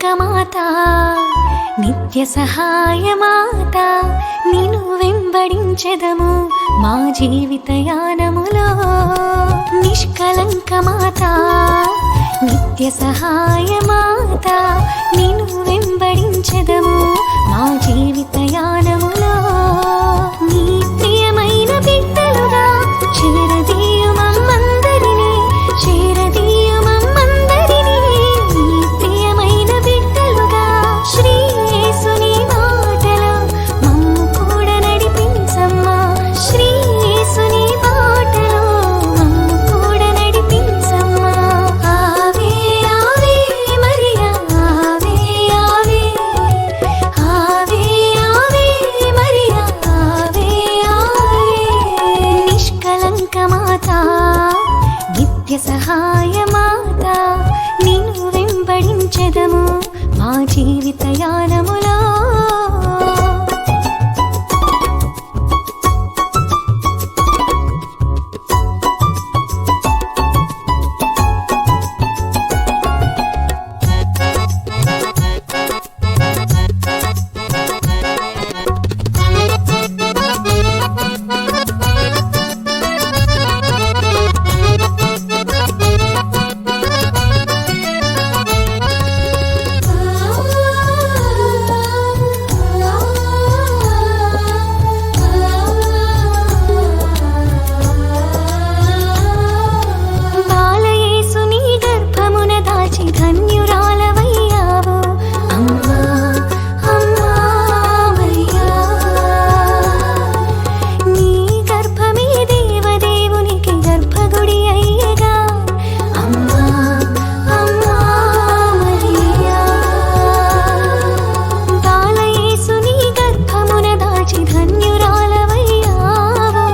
నిష్కళంకమాత నిత్య సహాయమాత నిన్ను వెంబడించెదము మా జీవితయానములో. నిష్కళంకమాత నిత్య సహాయమాత నిన్ను వెంబడించెదము మా జీవితయానములో. నీ ప్రియమైన బిడ్డలుగా చేరదీయుమమ్మందరినీ, చేరదీయుమమ్మందరినీ. నీ ప్రియమైన బిడ్డలుగా శ్రీ యేసుని మాటలో మమ్ము కూడా నడిపించమ్మా. శ్రీ యేసుని మాటలో మమ్ము కూడా నడిపించమ్మా. ఆవే ఆవే మరియా, ఆవే ఆవే, ఆవే ఆవే మరియా, ఆవే ఆవే. నిష్కళంకమాత నిత్య సహాయమాత నిన్ను వెంబడించెదము మా జీవితయానములో. బాలయేసుని గర్భమున దాచి ధన్యురాలవయ్యావు అమ్మా, అమ్మా మరియా. నీ గర్భమే దేవదేవునికి గర్భగుడి అయ్యగా అమ్మా, అమ్మా మరియా. బాలయేసుని గర్భమున దాచి ధన్యురాలవయ్యావు.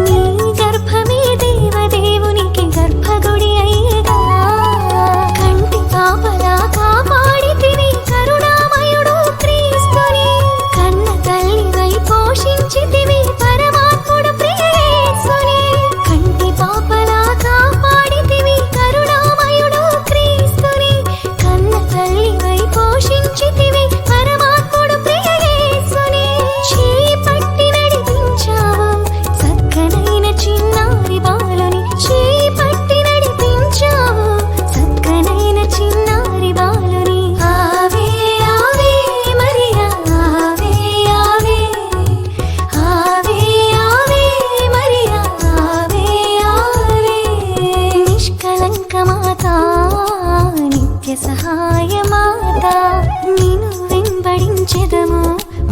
నీ గర్భమే దేవదేవునికి గర్భగుడి అయ్యగా. కంటి పాపలా కాపాడితివి కరుణామయుడు క్రీస్తుని. కన్న తల్లివై పోషించితివి పరమాత్ముడు ప్రియ యేసుని. కంటి పాపలా కాపాడితివి కరుణామయుడు క్రీస్తుని. కన్న తల్లివై పోషించితివి పరమాత్ముడు ప్రియ యేసుని. చేయి పట్టి నడిపించావు చక్కనైన చిన్నారి బాలుని. చేయి పట్టి నడిపించావు చక్కనైన చిన్నారి బాలుని. ఆవే ఆవే మరియా, ఆవే ఆవే, ఆవే ఆవే మరియా, ఆవే ఆవే. నిష్కళంకమాత నిత్య సహాయమాత నిన్ను వెంబడించెదము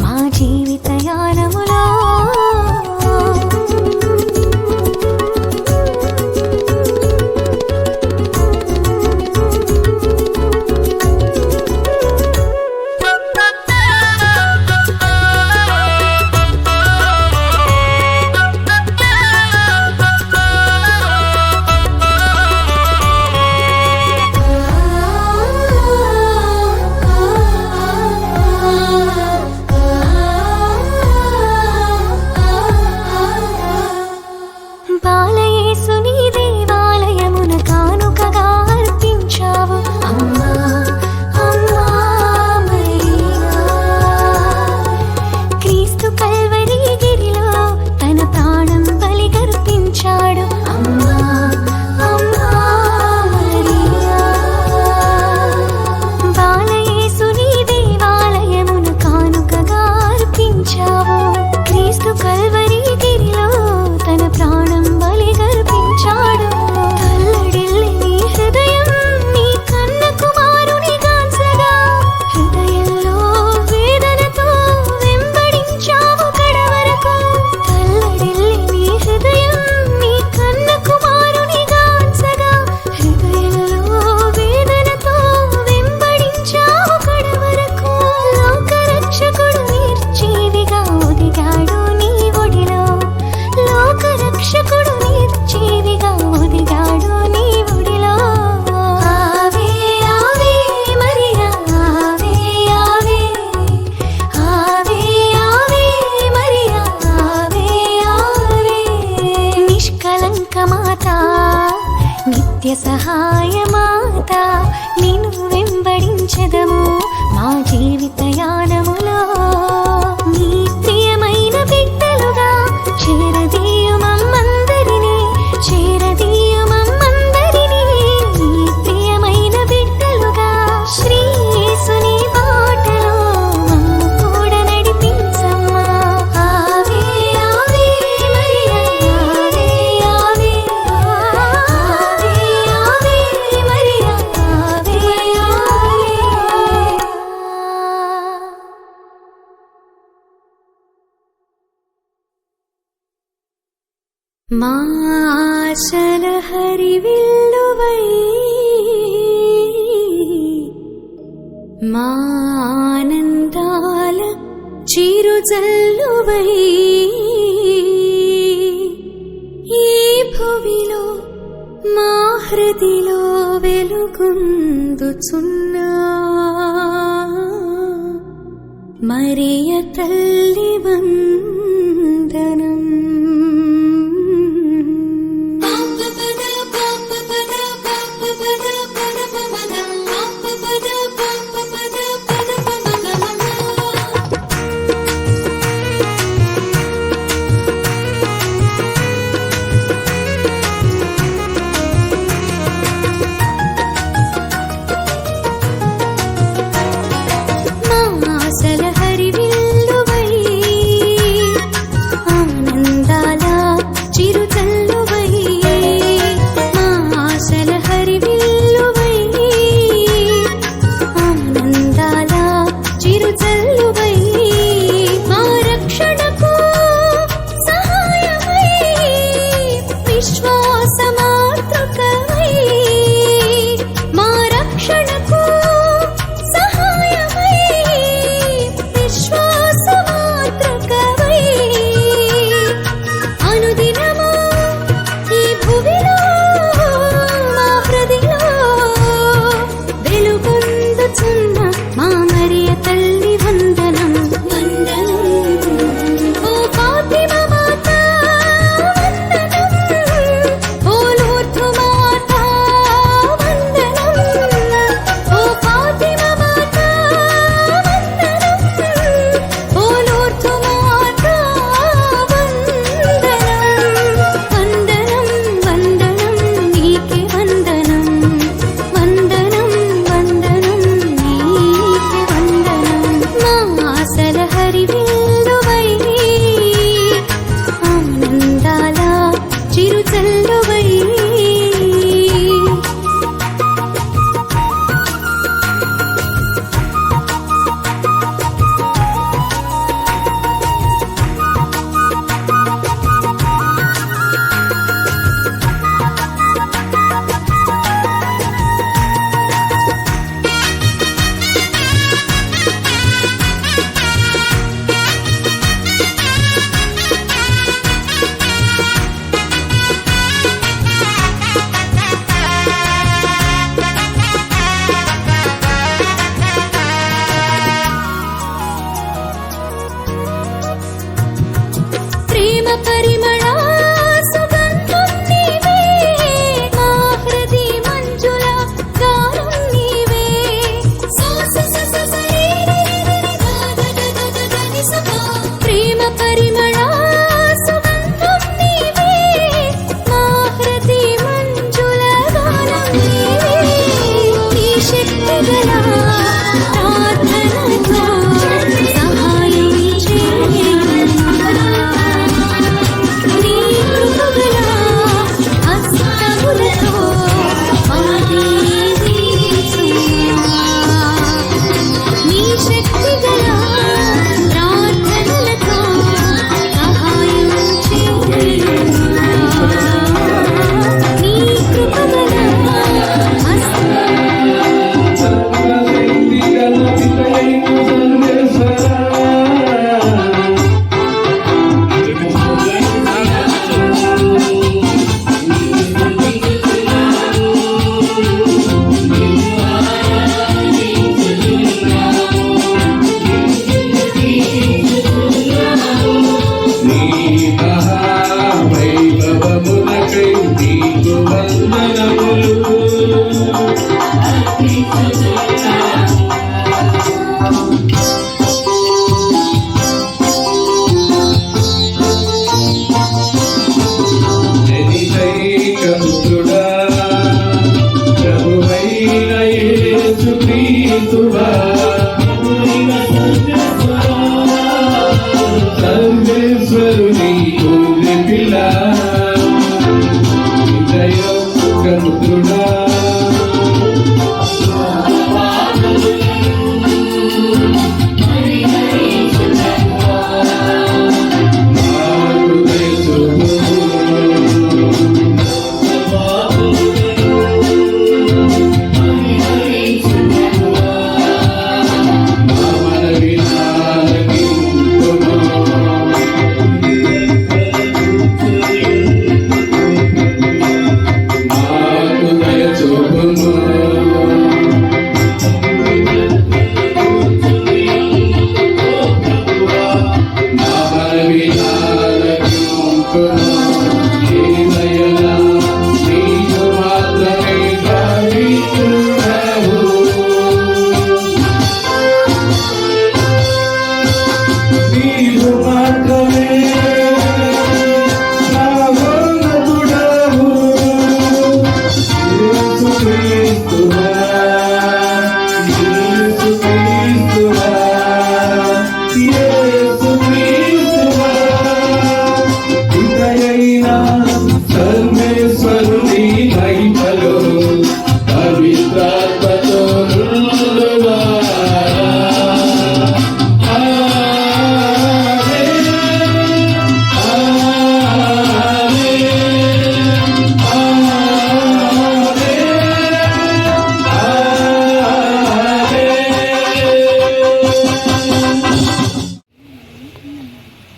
మా జీవితయానములో. బాలయేసుని దేవాలయమున కానుకగా అర్పించావు అమ్మా, అమ్మా మరియా. క్రీస్తు కల్వరి గిరిలో తన ప్రాణం బలిగర్పించాడు అమ్మా, అమ్మా మరియా. బాలయేసుని దేవాలయమున కానుకగా అర్పించావు. క్రీస్తు కల్వరి గిరిలో తన ప్రాణం బలిగర్పించాడు. తల్లడిల్లి నీ హృదయం నీ కన్న కుమారుని గాంచగా. హృదయంలో వేదనతో వెంబడించావు కడవరకు. తల్లడిల్లి నీ హృదయం నీ కన్న కుమారుని గాంచగా. హృదయంలో వేదనతో వెంబడించావు కడవరకు. లోకరక్షకుడు నిర్జీవిగా ఒదిగాడు నీ ఒడిలో. లోకరక్షకుడు నిర్జీవిగా ఒదిగాడు నీ ఒడిలో. ఆవే ఆవే మరియా, ఆవే ఆవే, ఆవే ఆవే మరియా, ఆవే ఆవే. నిష్కళంకమాత నిత్య సహాయమాత నిన్ను వెంబడించెదము మా జీవిత యానములో నీ ప్రియమైన బిడ్డలుగా చేరదీయుమమ్మందరినీ నీ ప్రియమైన బిడ్డలుగా శ్రీ యేసుని బాటలో మమ్ము కూడా నడిపించమ్మా. ఆవే ఆవే మరియా ఆవే ఆవే ఆవే ఆవే మరియా ఆవే ఆవే. మా ఆశల హరివిల్లువై మా ఆనందాల చిరుజల్లువై ఈ భువిలో మా హృదిలో వెలుగొందుచున్నా మరియ తల్లి వందనం. పరమేశ్వరుని గొర్రె పిల్ల సుఖముద్రుడా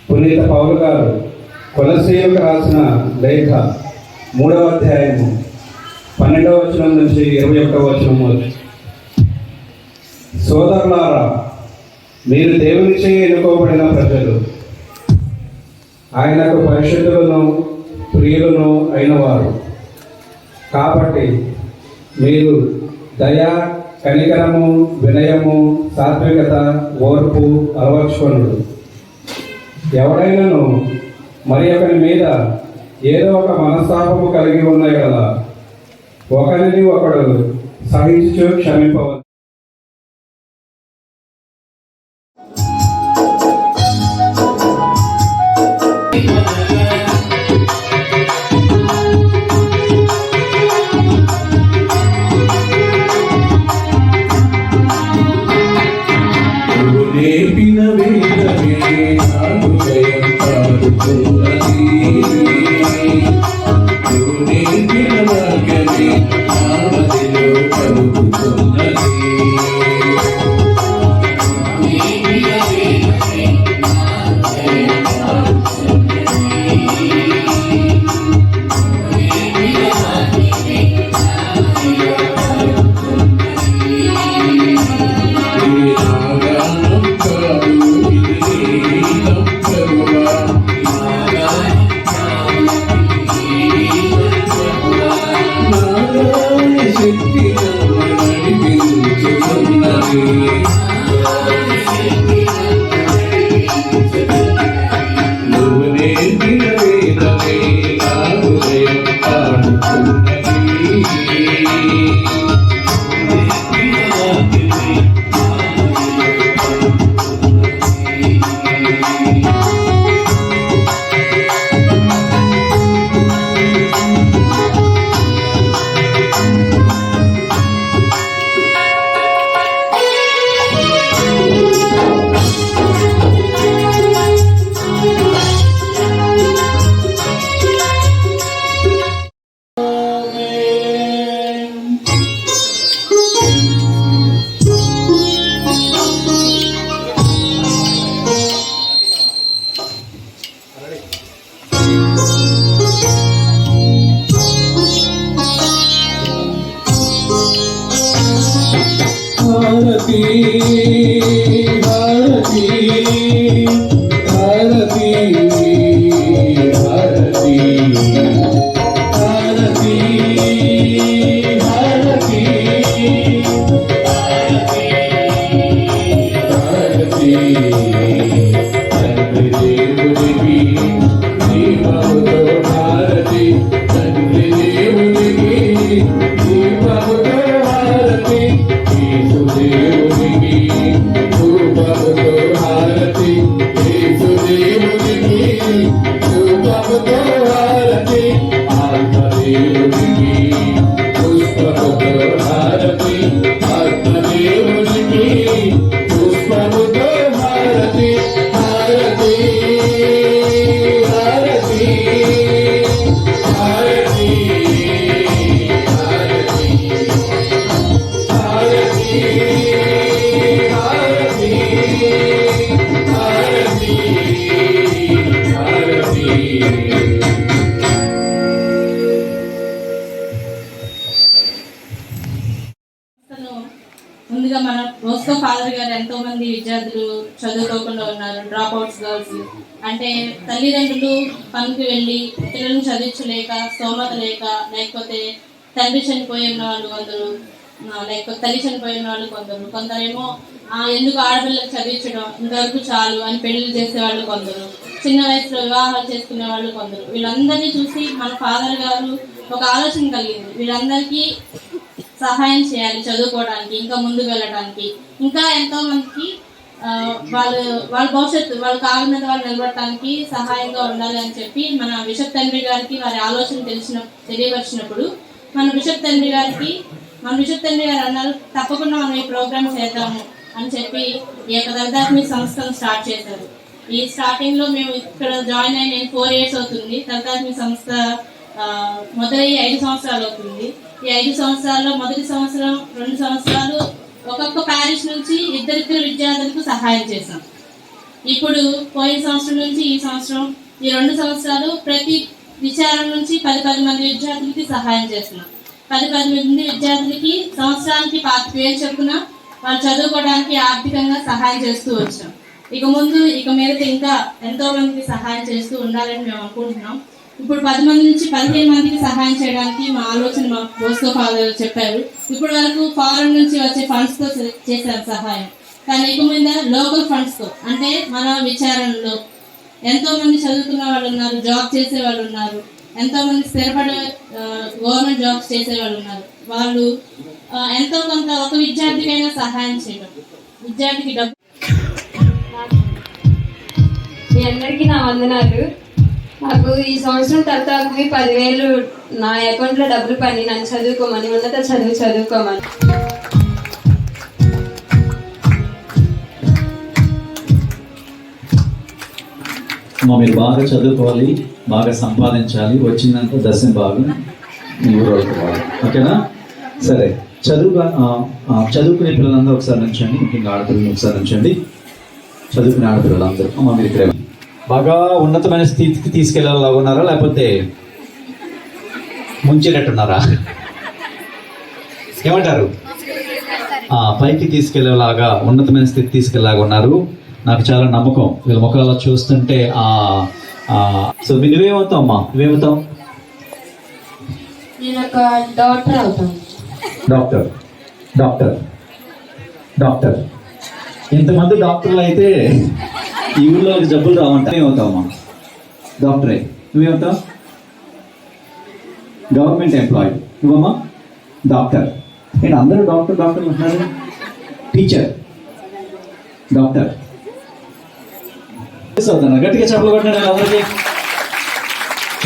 పునీత పౌలు గారు కొలస్సీయులకు రాసిన లేఖ 3వ అధ్యాయము 12వ వచనం నుంచి 21వ వచనము. సోదరులారా, మీరు దేవునిచే ఎన్నుకోబడిన ప్రజలు, ఆయనకు పరిశుద్ధులను ప్రియులను అయినవారు. కాబట్టి మీరు దయ, కనికరము, వినయము, సాత్వికత, ఓర్పు అలవర్చుకొనుడు. ఎవడైనాను మరి ఒకరి మీద ఏదో ఒక మనస్తాపము కలిగి ఉన్న కదా ఒకరిని ఒకడు సహించు క్షమింపవచ్చు. నేర్పిన వేదమే నాకు జయం కాదుతున్నది. నువ్వు నేర్పిన మార్గమే నా మదిలో కలుగుతున్నది. నువ్వు నేర్పిన వేదమే నా హృదయం పాడుతున్నది. హారతి హారతి హారతి హారతి హారతి హారతి హారతి తండ్రి దేవుడికి దీపముతో హారతి. తండ్రి దేవుడికి దీపముతో హారతి. దేవునికి ధూపముతో హారతి. యేసు దేవునికి బోస్కో ఫాదర్ గారు ఎంతో మంది విద్యార్థులు చదువుకోకుండా ఉన్నారు, డ్రాప్ అవుట్స్ గర్ల్స్. అంటే తల్లిదండ్రులు పనికి వెళ్ళి పిల్లలను చదివించలేక, స్తోమత లేక, లేకపోతే తండ్రి చనిపోయిన వాళ్ళు కొందరు, లేకపోతే తల్లి చనిపోయిన వాళ్ళు కొందరేమో ఎందుకు ఆడపిల్లలకు చదివించడం, ఇంతవరకు చాలు అని పెళ్లి చేసేవాళ్ళు కొందరు, చిన్న వయసులో వివాహాలు చేసుకునే వాళ్ళు కొందరు. వీళ్ళందరినీ చూసి మన ఫాదర్ గారు ఒక ఆలోచన కలిగింది, వీళ్ళందరికీ సహాయం చేయాలి చదువుకోవడానికి, ఇంకా ముందుకు వెళ్ళడానికి, ఇంకా ఎంతో మందికి వాళ్ళ భవిష్యత్తు వాళ్ళ కాళ్ళ మీద వాళ్ళు నిలబడటానికి సహాయంగా ఉండాలి అని చెప్పి మన బిషప్ తండ్రి గారికి వారి ఆలోచన తెలియపరిచినప్పుడు మన బిషప్ తండ్రి గారు అన్నారు, తప్పకుండా మనం ఈ ప్రోగ్రామ్ చేద్దాము అని చెప్పి ఈ యొక్క దళితాత్మిక సంస్థను స్టార్ట్ చేశారు. ఈ స్టార్టింగ్ లో మేము ఇక్కడ జాయిన్ అయిన 4 years అవుతుంది. దళితాత్మిక సంస్థ మొదలై 5 సంవత్సరాలు అవుతుంది. ఈ 5 సంవత్సరాల్లో మొదటి సంవత్సరం 2 సంవత్సరాలు ఒక్కొక్క ప్యారిష్ నుంచి ఇద్దరిద్దరు విద్యార్థులకు సహాయం చేశాం. ఇప్పుడు పోయిన సంవత్సరం నుంచి ఈ సంవత్సరం ఈ 2 సంవత్సరాలు ప్రతి విచారం నుంచి 10 మంది విద్యార్థులకి సహాయం చేస్తున్నాం. 10 మంది విద్యార్థులకి సంవత్సరానికి 5,000 చొప్పున వాళ్ళు చదువుకోవడానికి ఆర్థికంగా సహాయం చేస్తూ వచ్చాం. ఇక మీద ఇంకా ఎంతో మందికి సహాయం చేస్తూ ఉండాలని మేము అనుకుంటున్నాం. ఇప్పుడు 10 మంది నుంచి 15 మందికి సహాయం చేయడానికి మా ఆలోచన మా బోస్కో ఫాదర్ చెప్పారు. ఇప్పటి వరకు ఫారెన్ నుంచి వచ్చే ఫండ్స్ తో చేశారు సహాయం, కానీ ఇక మీద లోకల్ ఫండ్స్ తో, అంటే మన విచారణలో ఎంతో మంది చదువుకున్న వాళ్ళు ఉన్నారు, జాబ్ చేసే వాళ్ళు ఉన్నారు, ఎంతో మంది స్థిరపడే గవర్నమెంట్ జాబ్స్ చేసే వాళ్ళు ఉన్నారు. వాళ్ళు ఎంతో కొంత ఒక విద్యార్థికైనా సహాయం చేయడం, విద్యార్థికి డబ్బు. మీ అందరికీ నా వందనాలు. నాకు ఈ సంవత్సరం తర్వాత 10,000 నా అకౌంట్లో డబ్బులు పని నన్ను చదువుకోమని, ఉన్నత చదువుకోమని. మీరు బాగా చదువుకోవాలి, బాగా సంపాదించాలి, వచ్చిందంతా దశం బాగా మీ ఊరు ఓకేనా? సరే, చదువుకునే పిల్లలందరూ ఒకసారి నుంచండి, ముఖ్యంగా ఆడపిల్లలు ఒకసారి నుంచండి. చదువుకునే ఆడపిల్లలందరూ మీరు ఇక్కడ బాగా ఉన్నతమైన స్థితికి తీసుకెళ్ళాలా ఉన్నారా, లేకపోతే ముంచేటట్టున్నారా? ఏమంటారు? పైకి తీసుకెళ్లేలాగా, ఉన్నతమైన స్థితి తీసుకెళ్లాగా ఉన్నారు. నాకు చాలా నమ్మకం వీళ్ళ ముఖాల్లో చూస్తుంటే. సో నువ్వేమవుతావు అమ్మా? నువ్వేమవుతావు? నేను ఒక డాక్టర్ అవుతాను. డాక్టర్. ఇంతమంది డాక్టర్లు అయితే ఈ ఊళ్ళో జబ్బులు రావంట. ఏమవుతావమ్మా? డాక్టరే. నువ్వేమవుతావు? Government employee. నువ్వమ్మా? డాక్టర్. నేను అందరూ డాక్టర్లు అంటున్నారు. Teacher, doctor. గట్టిగా చెప్పలు కొట్టినాడు అందరికీ.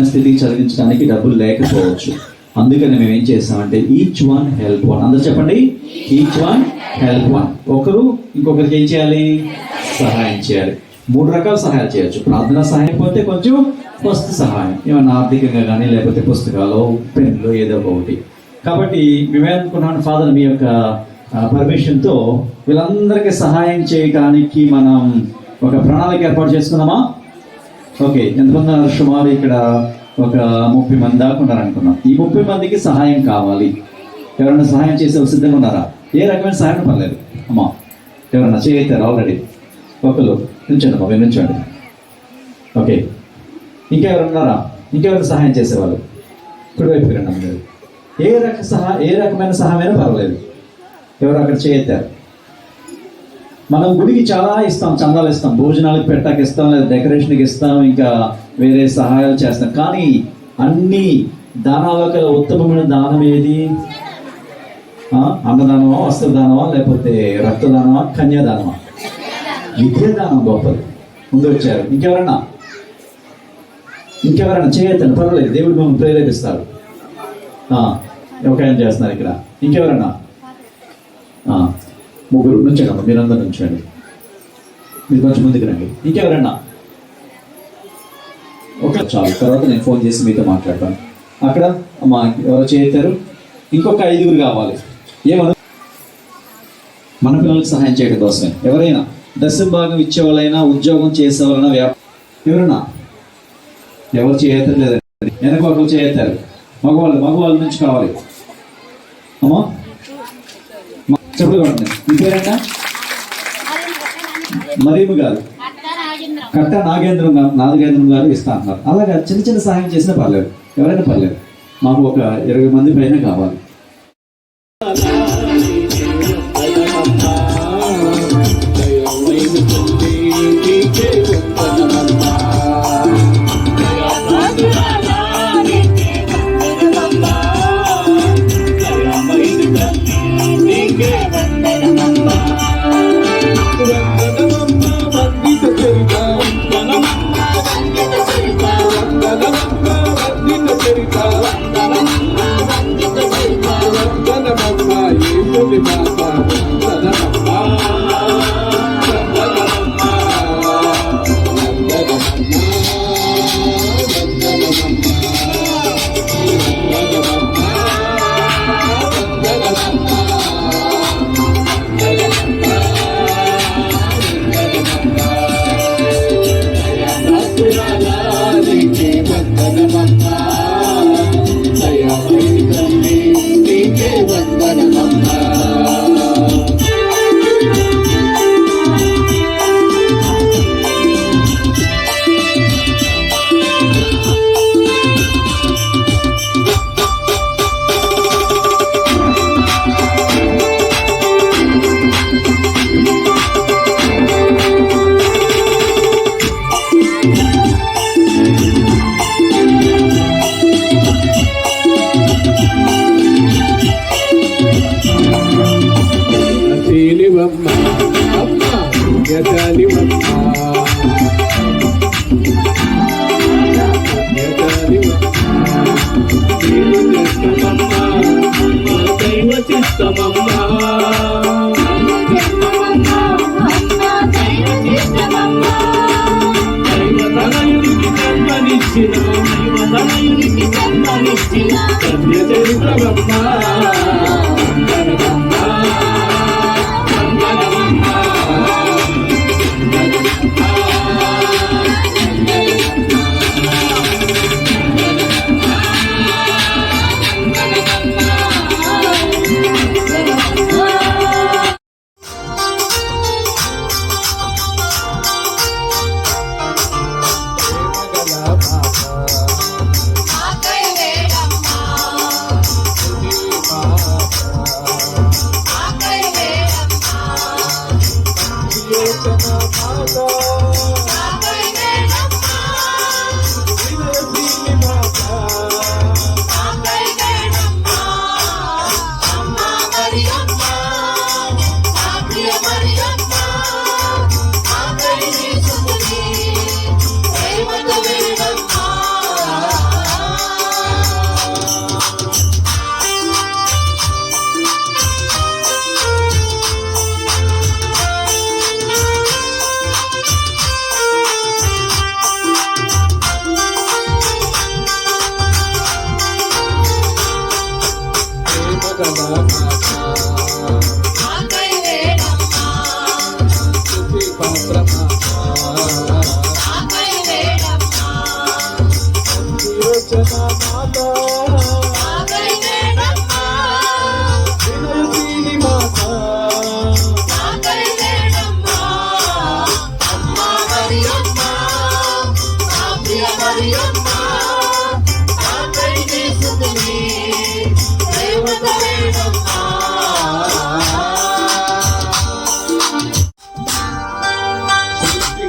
స్థితికి చదివించడానికి డబ్బులు లేకపోవచ్చు, అందుకని మేము ఏం చేస్తామంటే ఈచ్ వన్ హెల్ప్ వన్. అందరూ చెప్పండి, ఈచ్ వన్ హెల్ప్ వన్. ఒకరు ఇంకొకరికి ఏం చేయాలి? సహాయం చేయాలి. 3 రకాల సహాయాలు చేయొచ్చు. ప్రార్థన సహాయం పోతే కొంచెం వస్తు సహాయం, ఏమన్నా ఆర్థికంగా కానీ, లేకపోతే పుస్తకాలు, పెన్నులు, ఏదో ఒకటి. కాబట్టి మేమేమనుకున్నాను, ఫాదర్ మీ యొక్క పర్మిషన్తో వీళ్ళందరికీ సహాయం చేయడానికి మనం ఒక ప్రణాళిక ఏర్పాటు చేసుకుందామా? ఓకే, ఎంతమంది ఉన్నారు? సుమారు ఇక్కడ ఒక 30 మంది దాకా ఉన్నారనుకున్నాం. ఈ 30 మందికి సహాయం కావాలి. ఎవరైనా సహాయం చేసే సిద్ధంగా ఉన్నారా? ఏ రకమైన సహాయం పర్లేదు అమ్మా. ఎవరన్నా చేయతారు ఆల్రెడీ? ఒకరు నుంచండి అమ్మా, మీరు నుంచండి. ఓకే, ఇంకెవరున్నారా? ఇంకెవరైనా సహాయం చేసేవాళ్ళు? కుడివైపు రండి మీరు. ఏ రకమైన సహాయమైనా పర్వాలేదు. ఎవరు అక్కడ చేయతారు? మనం గుడికి చాలా ఇస్తాం, చందాలు ఇస్తాం, భోజనాలకు పెట్టాకి ఇస్తాం, లేదా డెకరేషన్కి ఇస్తాం, ఇంకా వేరే సహాయాలు చేస్తాం. కానీ అన్ని దానాలకు ఉత్తమమైన దానం ఏది? అన్నదానమా, వస్త్రదానమా, లేకపోతే రక్తదానమా, కన్యాదానమా? విద్యాదానం గొప్పది. ముందు వచ్చారు. ఇంకెవరన్నా చేయొద్దండి, పర్వాలేదు, దేవుడు మిమ్మల్ని ప్రేరేపిస్తారు. ఒక ఆయన చేస్తున్నారు ఇక్కడ. ఇంకెవరన్నా? 3 నుంచండి, మీరందరూ నుంచండి. మీరు కొంచెం ముందుకు రండి. ఇంకెవరన్నా? ఓకే, చాలు. తర్వాత నేను ఫోన్ చేసి మీతో మాట్లాడతాను. అక్కడ ఎవరో చేస్తారు. ఇంకొక 5 కావాలి. ఏమను? మన పిల్లలకు సహాయం చేయడం కోసమే. ఎవరైనా దశం భాగం ఇచ్చేవాళ్ళైనా, ఉద్యోగం చేసేవాళ్ళైనా, ఎవరన్నా? ఎవరు చేయలేదండి. వెనక ఒకరు చేయతారు. మగవాళ్ళ నుంచి కావాలి. అమ్మా చెప్పండి. మీ పేరేంట? మరీము గారు, కట్ట నాగేంద్రం గారు ఇస్తా అంటున్నారు. అలాగా చిన్న చిన్న సహాయం చేసినా పర్లేదు, ఎవరైనా పర్లేదు. మాకు ఒక 20 మంది పైన కావాలి.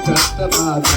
కష్టమాత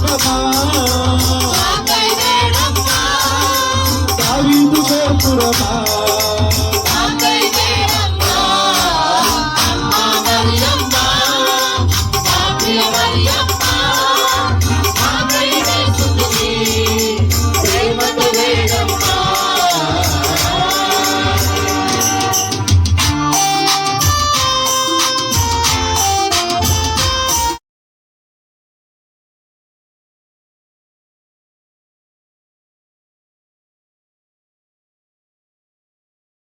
గోత్రమా దావీదు గోత్రమా